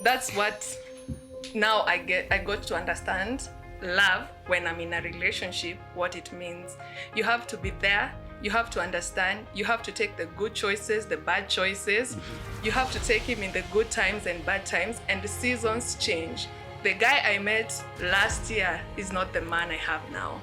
That's what now I got to understand love when I'm in a relationship, what it means. You have to be there. You have to understand. You have to take the good choices, the bad choices. You have to take him in the good times and bad times, and the seasons change. The guy I met last year is not the man I have now.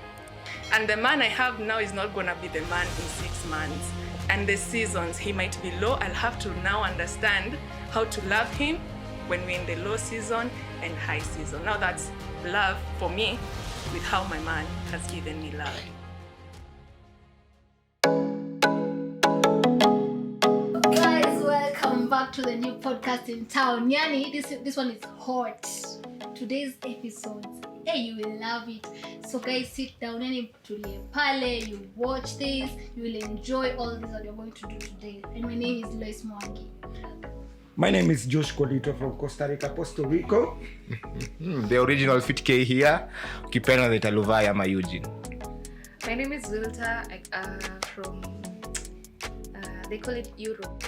And the man I have now is not gonna be the man in 6 months. And the seasons, he might be low. I'll have to now understand how to love him when we're in the low season and high season. Now that's love for me with how my man has given me love. Guys, welcome back to the new podcast in town. Yani, this one is hot. Today's episode, hey, you will love it. So guys, sit down and tulie pale, you watch this, you will enjoy all this that you're going to do today. And my name is Lois Mwangi. My name is Josh Colito from Costa Rica, Puerto Rico. The original fyp here. Ukipenda naita Luvai ama Eugene. My name is Wilta from they call it Europe.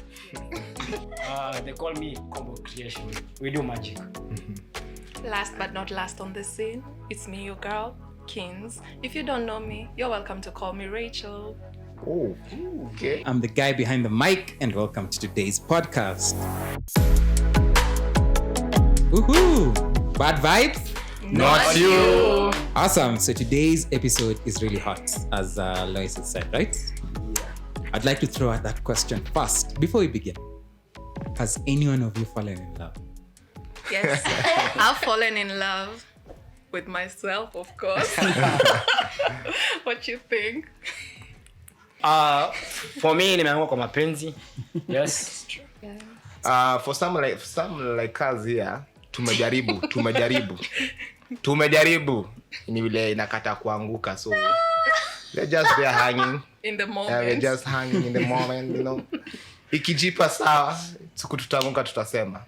They call me Combo Creation. We do magic. Last but not last on the scene, it's me, your girl, Kins. If you don't know me, you're welcome to call me Rachel. Oh, okay. I'm the guy behind the mic, and welcome to today's podcast. Woohoo! Bad vibes? Not you. Awesome. So today's episode is really hot, as Lois has said, right? Yeah. I'd like to throw out that question first before we begin. Has anyone of you fallen in love? Yes, I've fallen in love with myself, of course. What you think? For me, nimeanguka kwa mapenzi. Yes. For some like us here, tumejaribu. Ni vile inakata kuanguka, so we're just there hanging. In the moment. Yeah, we're just hanging in the moment, you know. Ikijipa sawa, siku tutaanguka tutasema.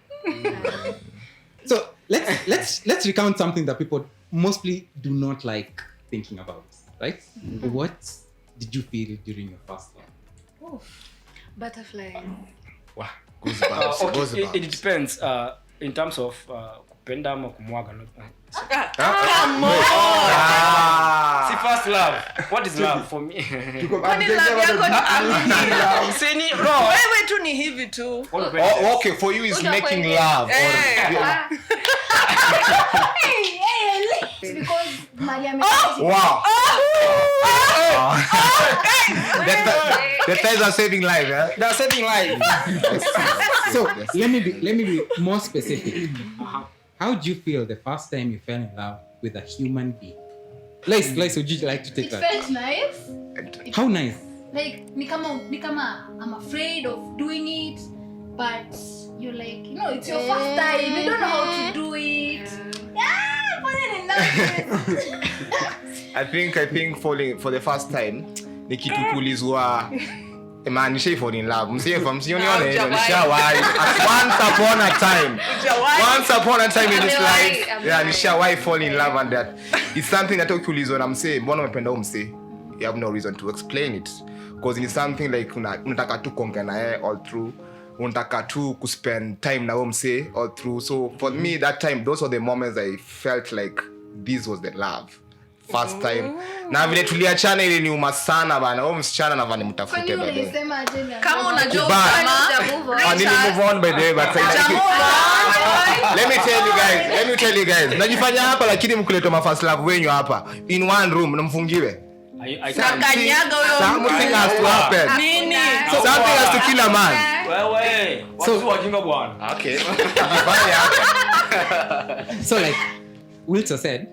So let's recount something that people mostly do not like thinking about, right? Mm-hmm. What did you feel during your first love? Butterflies. Wow, goosebumps. It depends in terms of kupenda ama kumwaga. Come on! See, first love. What is love for me? What is love yako ni amini? Useni bro. Wewe tu ni hivi tu. Okay, for you is making love. Because Maria Wow. The guys are saving lives, eh? They're saving life. So let me be more specific. How did you feel the first time you fell in love with a human being? Lois, would you like to take it that? It felt nice. How nice? Like, ni kama I'm afraid of doing it, but you're like, it's your first time. You don't know how to do it. Yeah, falling in love. I think falling for the first time ni kitu kulizwa man she fall in love msionione nishawahi once upon a time in this life nishawahi fall in love, and that it's something that ukiulizwa na msee mbona umependa huyo msee, you have no reason to explain it because it's something like unataka tu kuongea naye all through, unataka tu ku spend time na huyo msee all through. So for me that time, those were the moments I felt like this was the love first time. Na vile tuliachana ile niuma sana bana. Huyo msichana na vani mtafute baadaye. Kama unajua kama nili move on by the way, but let me tell you guys. Najifanya hapa lakini mkuleto ma first love wenyu hapa in one room na mfungiwe. Nakanyaga huyo. Something has to happen. Nini? Something has to kill a man. Wewe, watu wajinga bwana. Okay. So like Wilson said,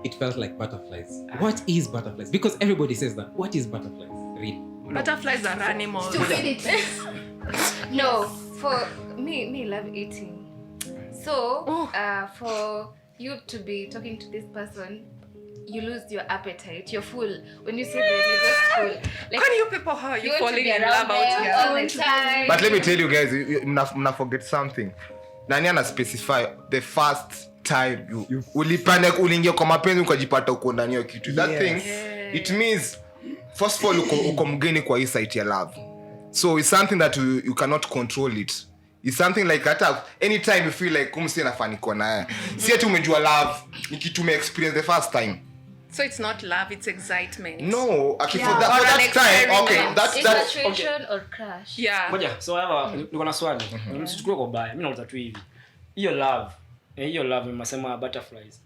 it felt like butterflies. What is butterflies? Because everybody says that. What is butterflies? Read. Butterflies are animals. No, for me love eating. So, for you to be talking to this person, you lose your appetite. You're full. When you say that, you're just full. Like, can you people how you falling in love out here? all the time. But let me tell you guys, mna forget something. Nani ana specify the first time you ulipanda uliingia kwa mapenzi ukajipata uko ndani ya kitu. That thing, it means first of all uko mgeni kwa hii site ya love. So it's something that you cannot control it. It's something like hata anytime you feel like kumsi nafaniko naye. Si ati umejua love ni kitu ume experience the first time. So it's not love, it's excitement. No, okay, Yeah. for that, Or for an that time, okay, experiment. that's Infatuation or crush. Yeah. Ngoja, so hapa niko na swali. Msichukue kwa baya. Mimi nauliza tu hivi. Hiyo love mnasema butterflies.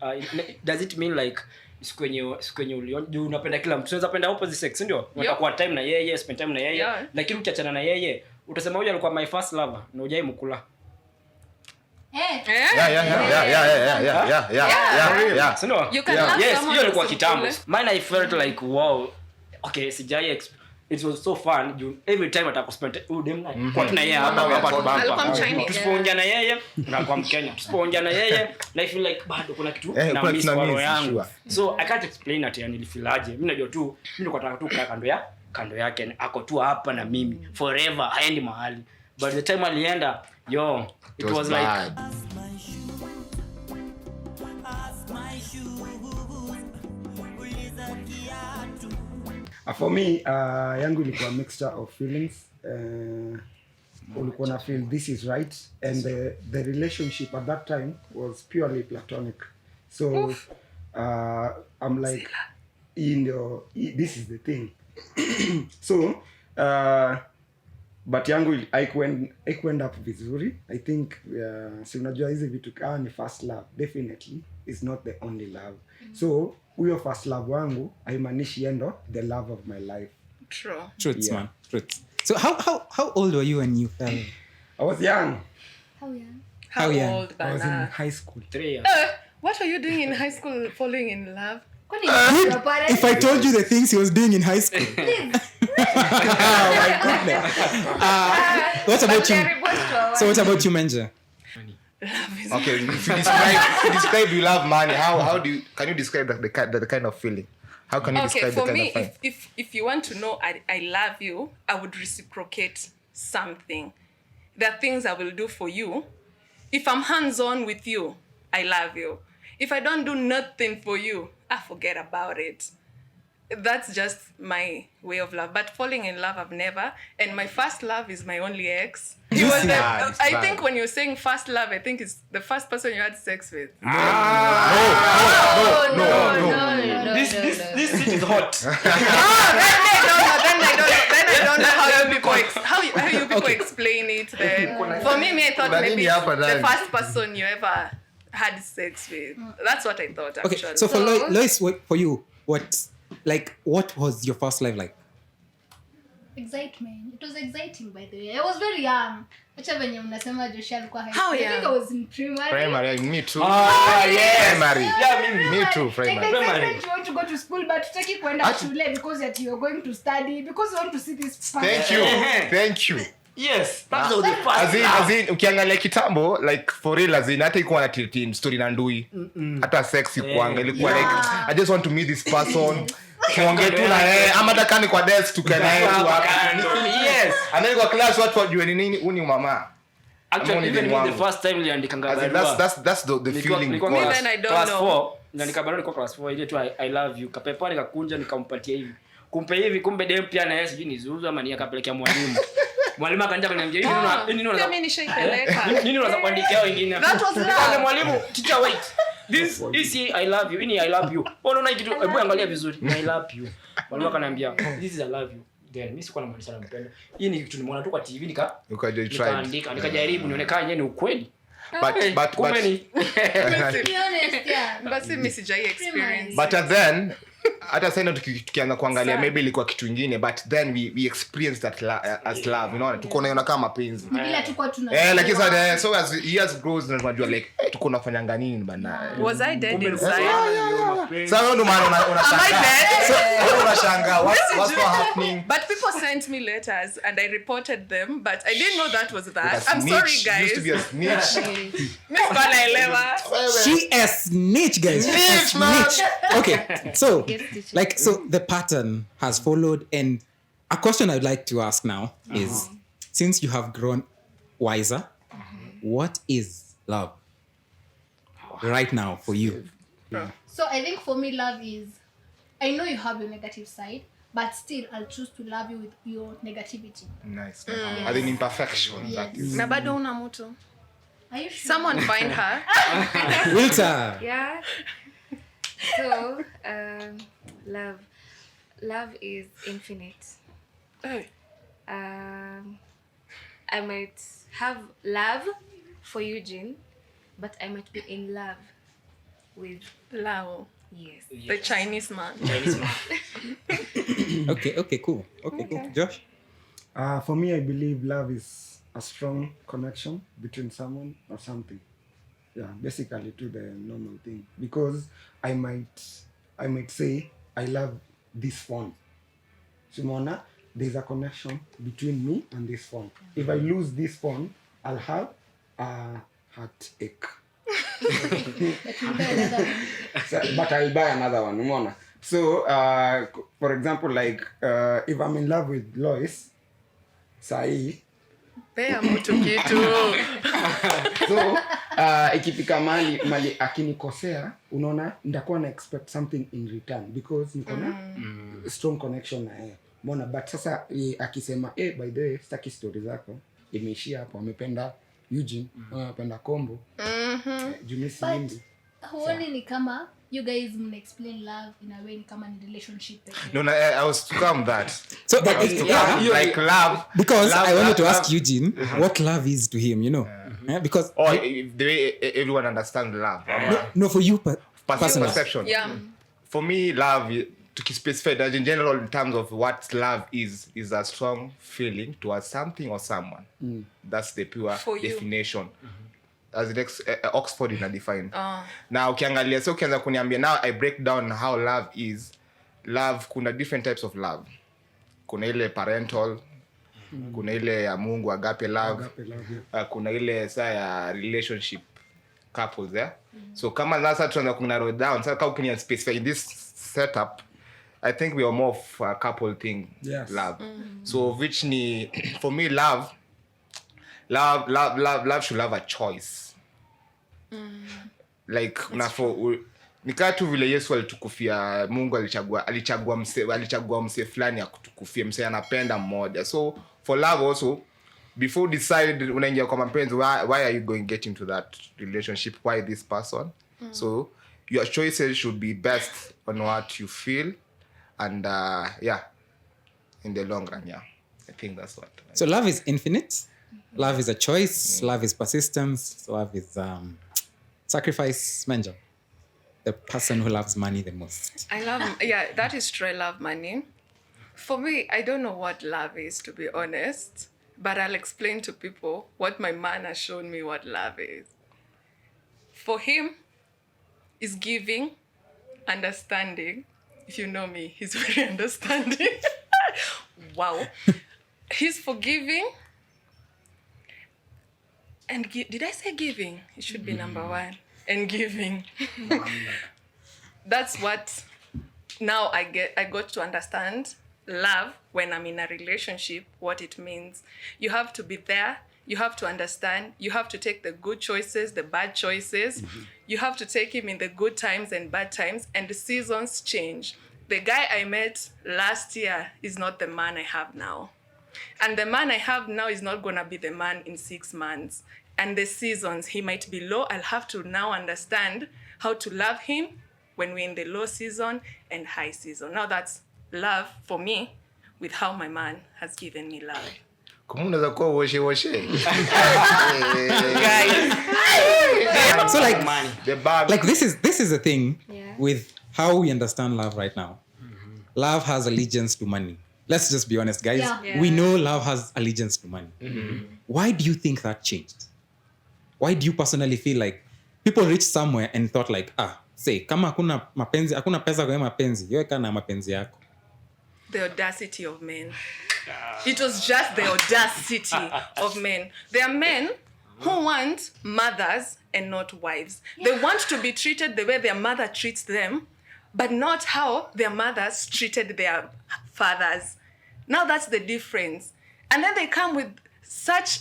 Does it mean like sikwenye unapenda kila mtu? Unaweza penda opposite sex, ndio? Unataka kuwa time na yeye, spend time na yeye. Yeah. Lakini ukiachana na yeye, utasema huyu alikuwa my first lover na hujai mkula. Yeah. Si ndio? You can love Yes, someone hiyo ilikuwa who's kitambo. simple. Mine I felt like wow. Okay, it was so fun. Every time atakuspend kwa tuna yeye hapa Alikuwa hapa. mchina. Tusipoongea na yeye na kwa Mkenya. Tusipoongea na yeye na I feel like bado kuna kitu na kuna miss kitu na kwa roho miss, yangu. sure. So I can't explain ati nilifilaje. Mimi najua tu mimi nilikuwa nataka tu kukaa kando yake ako tu hapa na mimi forever, haendi mahali. But the time alienda, it was like bad. For me, yangu ilikuwa mixture of feelings. Ulikuwa na feel this is right, and the relationship at that time was purely platonic. So I'm like, this is the thing. So but yangu haikuenda up vizuri. I think si unajua hizi vitu kama ni first love, definitely is not the only love. So huyo first love wangu haimaanishi endo the love of my life. True. Truths, Yeah. man. Truths. So how old were you when you fell? I was young. How young? How young? old, I was in Bana? high school. 3 years. What were you doing in high school falling in love? Kwani your parents? If I told you the things he was doing in high school. Oh my goodness. What about you? So what about you, Menja? Love is Okay, if you describe you love money, how do you can you describe the kind of feeling? How can you okay describe the for kind me of feeling? if you want to know I love you, I would reciprocate something. There are things I will do for you. If I'm hands-on with you, I love you. If I don't do nothing for you, I forget about it. That's just my way of love. But falling in love, I've never. And my first love is my only ex. He was It's I bad. think when you're saying first love, I think it's the first person you had sex with. No. This seat is hot. Then I don't know how you people explain it. Then for me, I thought Kuna maybe nini hapa it's the ndani? first person you ever had sex with. That's what I thought actually. Okay, so for Lois, for you, what was your first life like? Excitement. It was exciting, by the way. I was very young. Acha venye mnasema Joshua alikuwa high How school. I young? think I was in primary. Primary, me too. Yes. Primary. Yeah, Me too, Like primary. the excitement you want to go to school, but tutaki kuenda Ati- shule because that you are going to study, because you want to see this person. Thank you. Yes, that was the As first. in ukiangalia kitambo like for real as in hata ikuwa na tilting story na ndui. Hata sex ikuanga ilikuwa like I just want to meet this person. Tuongee tu na yeye ama hata kani kwa desk tukae na yeye tu hapa. Yes. And then kwa class watu wajue ni nini uni mama. Actually, even me, the first time niliandika As in, barua. that's the feeling Nilikuwa because Even I don't class know. 4, niliandika barua nilikuwa class 4 ile tu I love you. Kapepa nikakunja nikampatia hivi. Kumpe hivi kumbe dem pia na yeye sijui ni zuzu ama ni akapelekea mwalimu. Mwalimu akaanza kuniambia hivi nini Pia mimi nishaipeleka. nini unaweza kuandikia wengine? That was love. Nikaambia mwalimu, teacher wait. This I love you. Ini I love you. Unaona hiki kitu hebu angalia vizuri. I love you. Mwalimu akaniambia, this is I love you. Then mimi sikuwa namaanisha nampenda. Hii ni kitu nimeona tu kwa TV ukaja try. nikaandika nikajaribu nionekane yenyewe ni ukweli. But Kumbe ni To be honest, yeah. Basi mimi sijai experience. but then hata sasa tukianza kuangalia maybe ilikuwa kitu kingine but then we experienced that as love, you know, tuko naona kama mapenzi. Ila tulikuwa tuna Lakini sasa so as years grows na tunajua like tuko nafanyanga nini bana. Was I dead inside? Sasa ndo maana Am I unashangaa. dead? So unashangaa what's happening? But people sent me letters and I reported them, but I didn't know that was that. A I'm snitch. sorry, guys. Used to be a snitch. Miss Kwanaelewa. She a snitch, guys. Snitch, man. Okay, so teacher. so the pattern has followed, and a question I'd like to ask now is, since you have grown wiser, what is love right now for you? So I think for me, love is, I know you have your negative side, but still I'll choose to love you with your negativity. Nice. As in imperfection. Yes. That is. Na bado una mtu. Are you sure? Someone find her. Wilta. Yeah. So, love is infinite. Hey. I might have love for Eugene, but I might be in love with Lao. yes. The Chinese man. Chinese man. Okay, cool. Okay, cool. Josh? For me, I believe love is a strong connection between someone or something. Yeah, basically to the normal thing. Because I might say I love this phone. Simona, there's a connection between me and this phone. If I lose this phone, I'll have a heartache. But you buy another one. But I'll buy another one. Umeona? So, for example, like if I'm in love with Lois, sahi, Pea mtu kitu. so ikifika mali akinikosea, unaona, nitakuwa na expect something in return because niko na strong connection na yeye. Umeona, but sasa akisema by the way, sitaki story zako, imeishia hapo, amependa Eugene, amependa Kombo. Junisi But Mindy. huoni ni kama you guys mna explain love in a way ni kama ni relationship pekee. No, I was to come that. So, Like love. because love, I wanted love, to love. ask Eugene what love is to him, you know? Yeah, because Or the way everyone understands love. no, for you personally. Perception. Yeah. For me, love, to specify that in general, in terms of what love is a strong feeling towards something or someone. That's the pure For you. definition. As it Oxford ina define. Now ukiangalia, so ukianza kuniambia, now I break down how love is. Love, kuna different types of love. Kuna ile parental, kuna ile ya Mungu, agape love. Kuna ile saa ya relationship couples, yeah? So kama sasa tunaanza kunarrow down, sasa kama ukiniambia specify in this setup, I think we are more of a couple thing. Yes. Love. So which ni, for me, love should have a choice. Like nikaa tu vile Yesu alitukufia, Mungu alichagua mse fulani ya kutukufia, mse anapenda mmoja. So for love also, before decide unaingia kwa mapenzi, why are you going get into that relationship, why this person? So your choices should be based on what you feel, and in the long run, I think that's what. So love is infinite. Love is a choice. Love is persistence. Love is sacrifice. Menja, the person who loves money the most. I love, that is true. I love money. For me, I don't know what love is, to be honest, but I'll explain to people what my man has shown me what love is. For him, is giving, understanding. If you know me, he's very understanding. Wow. He's forgiving. And did I say giving? It should be number one. And giving. That's what now I got to understand love when I'm in a relationship, what it means. You have to be there. You have to understand. You have to take the good choices, the bad choices. You have to take him in the good times and bad times. And the seasons change. The guy I met last year is not the man I have now. And the man I have now is not going to be the man in 6 months. And the seasons, he might be low. I'll have to now understand how to love him when we're in the low season and high season. Now that's love for me with how my man has given me love. Kama unaweza kuwa washe. So like Money. The bag. like this is the thing Yeah. with how we understand love right now. Love has allegiance to money. Let's just be honest, guys. Yeah. We know love has allegiance to money. Why do you think that changed? Why do you personally feel like people reached somewhere and thought like, say, kama hakuna pesa kwa mapenzi, yoweka na mapenzi yako. The audacity of men. It was just the audacity of men. There are men who want mothers and not wives. Yeah. They want to be treated the way their mother treats them, but not how their mothers treated their fathers. Now that's the difference. And then they come with such,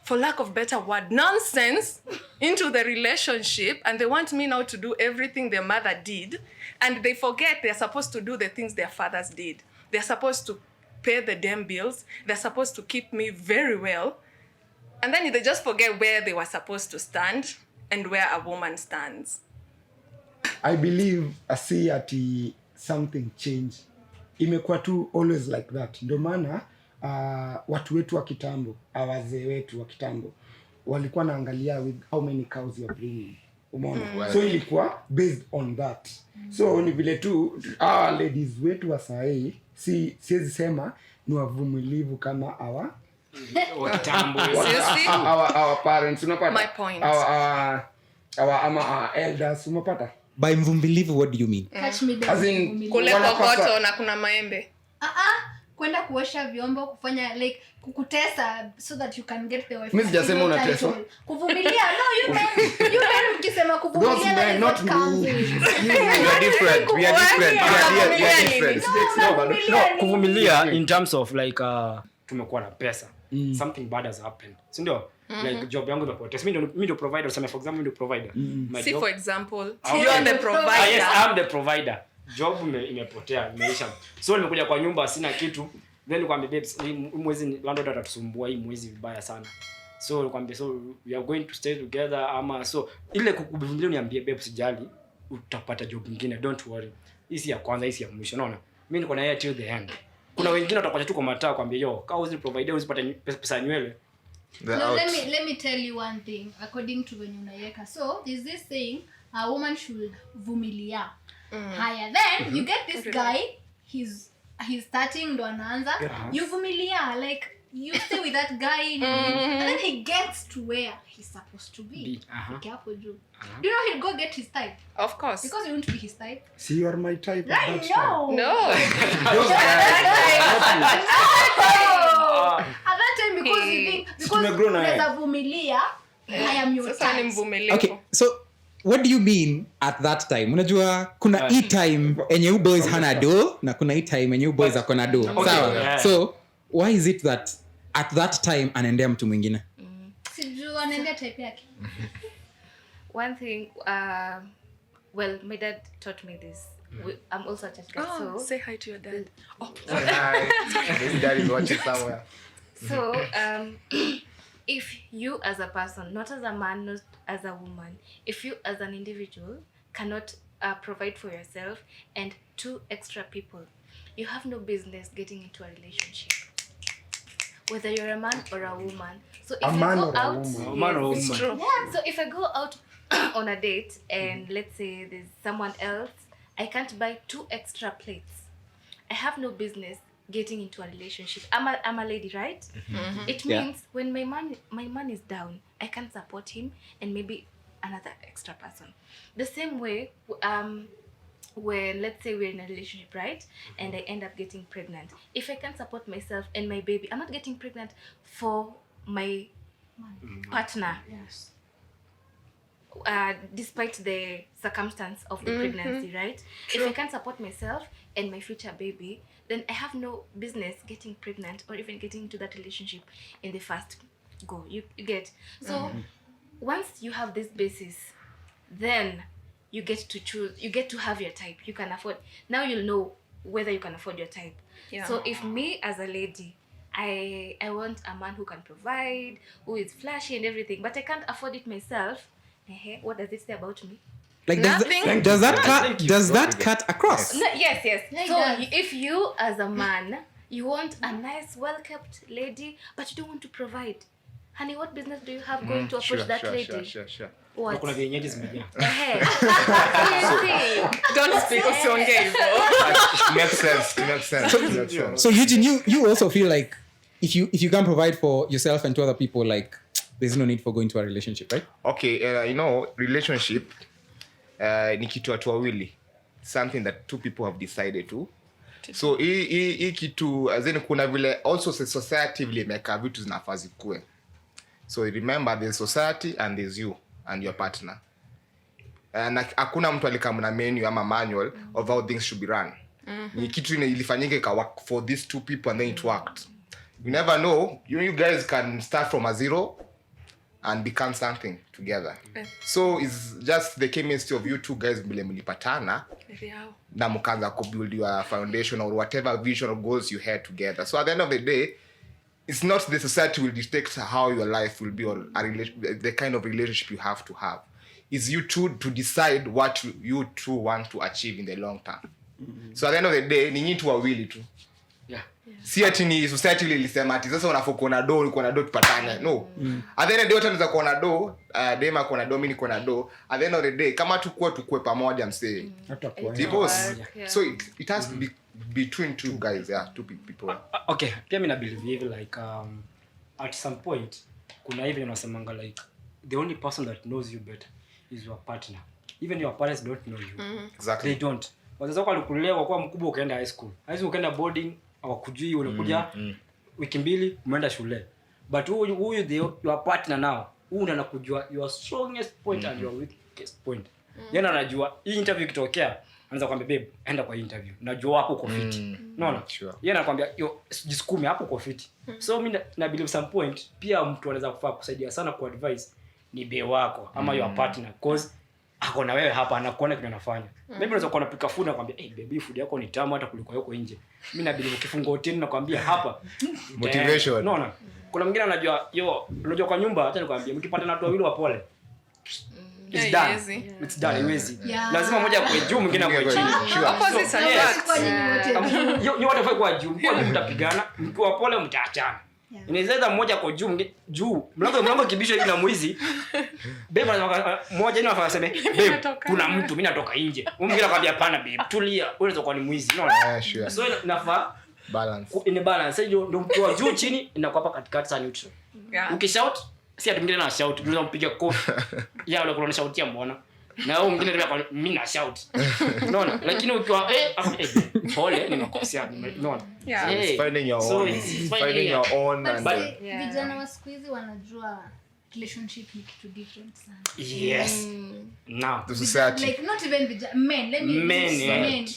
for lack of better word, nonsense into the relationship, and they want me now to do everything their mother did. And they forget they're supposed to do the things their fathers did. They're supposed to pay the damn bills. They're supposed to keep me very well. And then they just forget where they were supposed to stand and where a woman stands. I believe asi ati something change. Imekuwa tu always like that. Ndio maana watu wetu wa kitambo, wazee wetu wa kitambo walikuwa naangalia with how many cows you are bringing. Umeona? So ilikuwa based on that. So ni vile tu ladies wetu wa sahii siwezi sema ni wavumilivu kama Kitambo. our parents, unapata? My point. Our elders, unapata? By mvumilivu, what do you mean? Catch me As in, there. Kule Wanapasa- kokoto na kuna maembe. Kwenda kuosha vyombo, kufanya like kukutesa so that you can get the wife. Mimi sijasema unateswa. Kuvumilia. No, you men ukisema Those kuvumilia men, that not is what comes me. with. We are different. We are different. We are different. No, kuvumilia in terms of like tumekuwa na pesa. Something bad has happened. Si ndio? Like job yangu imepotea. Mimi ndio provider, useme for example mimi ndio provider. My See, job- for example, Okay. you are the provider. Yes, I'm the provider. Job imepotea, imeisha. So nimekuja kwa nyumba sina kitu. Then nikwambia babes, hii mwezi landlord atatusumbua hii mwezi vibaya sana. So nikwambia so we are going to stay together ama so ile kukuvumilia niambie babes sijali utapata job nyingine, don't worry. Hii si ya kwanza, hii si ya mwisho, unaona? Mimi niko na yeye till the end. Kuna wengine watakuja tu kwa mataa kwambia yo, kama usi provider usipata pesa nywele. No, let me tell you one thing according to when unayeka. So there's this saying a woman should vumilia. Higher. Then you get this guy, he's starting ndo anaanza. You vumilia, like you stay with that guy and then he gets to where he's supposed to be. Careful, do you know he'll go get his type? Of course. Because you won't be his type. See, you are my type. at Right? that time. No. No. At that time because you think Tumegrow na yeye. unaweza vumilia, I am your Sasa ni type. mvumilivu. Okay, so what do you mean at that time? Unajua kuna hii time enye you boys hana do na kuna hii time enye you boys ako na do. Sawa. yeah. So why is it that at that time anaendea mtu mwingine? Sijui anaendea type yake. One thing, well, my dad taught me this. I'm also a church girl, Oh, so say hi to your dad. This dad is watching somewhere. so if you as a person, not as a man, not as a woman, if you as an individual cannot provide for yourself and 2 extra people, you have no business getting into a relationship, whether you're a man or a woman. So if A I man go or a out, woman? A man or Yes. woman. True. So if I go out on a date and let's say there's someone else, I can't buy 2 extra plates. I have no business getting into a relationship. I'm a lady, right? It means when my man is down, I can support him and maybe another extra person. The same way, when let's say we're in a relationship, right, and I end up getting pregnant, if I can support myself and my baby, I'm not getting pregnant for my partner. Yes. Despite the circumstance of the pregnancy, right? If I can't support myself and my future baby, then I have no business getting pregnant or even getting into that relationship in the first go. You get? So once you have this basis, then you get to choose, you get to have your type. You can afford, now you'll know whether you can afford your type. Yeah. So if me as a lady, I want a man who can provide, who is flashy and everything, but I can't afford it myself, what does it say about me? Like Nothing. does that cut across? No, yes. Like So that. if you as a man, you want a nice, well-kept lady, but you don't want to provide, honey, what business do you have going to approach that lady? Sure. What? Kuna vienyeji zimejaa. Don't speak usiongee hivyo. Makes sense. So Eugene, you also feel like if you can provide for yourself and 2 other people, like there's no need for going to a relationship, right? Okay, relationship ni kitu watu wawili, something that 2 people have decided to. So hii kitu as in kuna vile also society vile imeka vitu zinafaa zikue. So remember there's society and there's you and your partner. Na hakuna mtu alikam na menu ama manual of how things should be run. Ni kitu ilifanyika ka work for these 2 people and then it worked. You never know, you guys can start from a zero and become something together. So it's just the chemistry of you two guys vile mlipatana na mkaanza kubuild your foundation or whatever vision or goals you had together. So at the end of the day, it's not the society will dictate how your life will be or the kind of relationship you have to have. It's you two to decide what you two want to achieve in the long term. So at the end of the day, ni nyinyi tu wawili tu. Si ati ni society ilisema ati sasa unafuko na do uko na do tupatane. No. At the end of the day tunaweza kuwa na do, Dema kuwa na do, mimi niko na do. At the end of the day kama tukue pamoja msee. Because so it has to be between two guys, two people. Okay, pia mimi na believe hivi like at some point kuna hivi unasemanga like the only person that knows you better is your partner. Even your parents don't know you. Exactly. They don't. Wazazi wako walikulea kwa kuwa mkubwa ukaenda high school. High school ukaenda boarding hawakujui unakuja wiki mbili umeenda shule. But who your partner now, huyu ndo anakujua your strongest point and your weakest point. Yeye anajua hii interview ikitokea anaanza kwambia babe enda kwa interview. Najua hapo uko fit. Unaona? Yeye anakuambia yo jisukume hapo uko fit. So mimi na believe some point pia mtu anaweza kufaa kusaidia sana kwa advice ni be wako ama your partner cause ako na wewe hapa anakuona kile unafanya. Maybe unaweza kuwa unapika food na kwambia baby food yako ni tamu hata kuliko yako nje. Mimi na believe ukifunga hoteli na kwambia hapa motivation. Unaona? Kuna mwingine anajua unajua kwa nyumba acha nikwambie mkipata na watu wawili wa pole. It's done. It's done iwezi. Lazima mmoja kwa juu mwingine kwa chini. Opposites attract. You want to kwa juu, kwa mtapigana, mkiwa pole mtaachana. Inaweza mmoja kwa juu. Mlango kibisho hivi na mwizi. Beba mmoja ni afaseme, babe kuna mtu mimi natoka nje. Mwingine akwambia hapana babe, tulia. Unaweza kuwa ni mwizi. Unaona? So inafaa balance. In balance. Sio ndio mkiwa juu chini inakuwa hapa katikati sa neutral. Ukishout si ati mwingine na shout, unaweza mpiga kofi. Yeye wala kuna shout ya mbona. Na wewe mwingine ndio mimi na shout. Unaona? Lakini ukiwa pole ni makosea. Unaona? Finding your own and vijana wa siku hizi wanajua relationship ni kitu different sana. Yes. Now the society like not even men, let me men.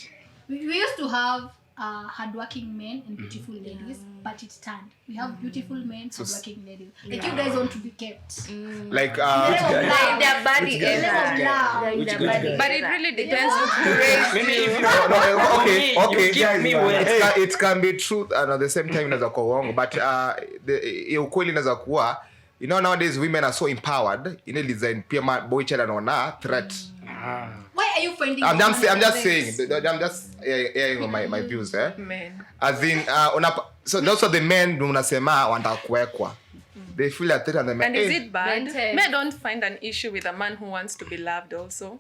We used to have hardworking men and beautiful ladies, but it turned. We have beautiful men, hardworking ladies. Like you guys want to be kept. Like their body But it really depends on the race. maybe if you okay give me well. It can be truth and at the same time inaweza kuwa wrong, but the ukweli inaweza kuwa nowadays women are so empowered in a design pia boy child anaona threat. Why are you finding I'm just saying my views Men. as in so those are the men unasema wanataka kuwekwa. They feel that threat and the men. And is it bad? Men Men don't find an issue with a man who wants to be loved also.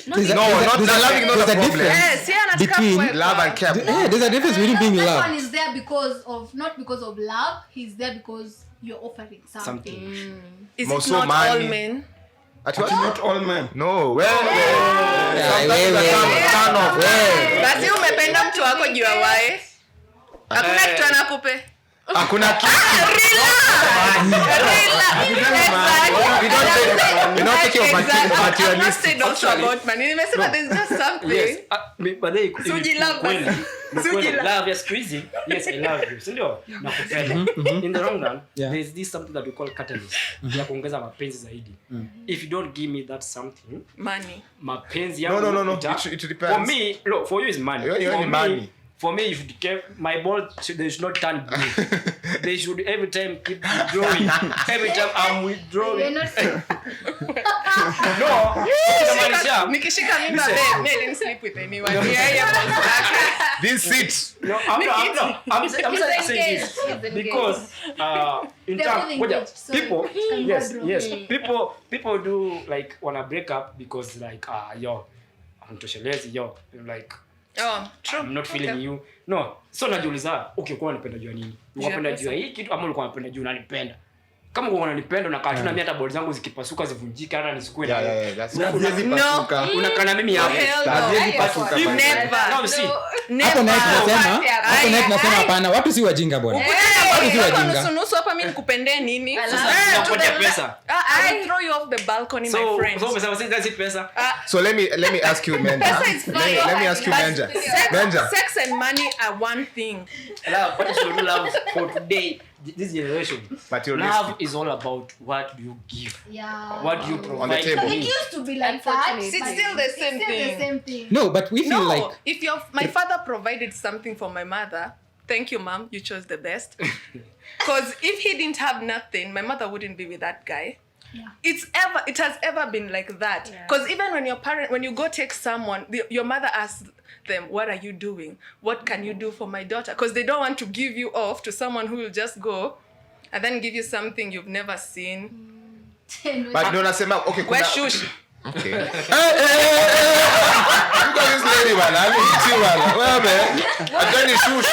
Not loving not a problem. Yes, between Love and care. Yeah, there's a difference between being that loved. one is there not because of love. He's there because you're offering something. Is Most it not money. all men? Not all men. No, Basi umependa mtu wako juu awae. Hakuna kitu anakupe. Hakuna kitu. We don't take your materialistic. Nimesema there's just something. Yes. But they Suji love. Love is crazy. Yes, I love you. Sindio? Nakupenda. In the long run, there is this something that we call catalyst. Ya kuongeza mapenzi zaidi. If you don't give me that something, Money. mapenzi yangu. No. It depends. For me, look, for you is money. You're money. For me, you should keep my ball. They should not turn blue. They should every time keep withdrawing. Every time I'm withdrawing. You're not No. Nikishika mimba babe, I didn't sleep with anyone. This sit. No, I'm saying this because in terms people people do like wanna break up because like I'm toshelezi like True. I'm not feeling you. No. So najiuliza, kwa unanipenda juu nini? Unapenda juu hii kitu ama ulikuwa unapenda juu unanipenda? Kama uko unanipenda na kaa tu na mimi hata bodi zangu zikipasuka zivunjike hata nisikue na wewe. Unakana mimi hapo. Never. No, see. Hapo night nasema hapana, watu si wajinga bwana. nusu hapa mimi nikupendee nini? Unapotea pesa. I throw you off the balcony, my friend. So umesema sasa pesa. So let me ask you, Menja. Let me ask you, Menja. Menja. Sex and money are one thing. Love, what is your love for today? This generation. Love is all about what do you give. Yeah. What do you provide on the table. It used to be like that. It's still the same thing. No, but we feel like if my father provided something for my mother, thank you, mom, you chose the best. Because if he didn't have nothing, my mother wouldn't be with that guy. Yeah. It has ever been like that. Because even when you go take someone, your mother asks them, what are you doing? What can you do for my daughter? Because they don't want to give you off to someone who will just go and then give you something you've never seen. But don't nasema okay, where's shush? Okay. Hey. Look at this lady, man. I mean, man. Well, man. I'm going to shush.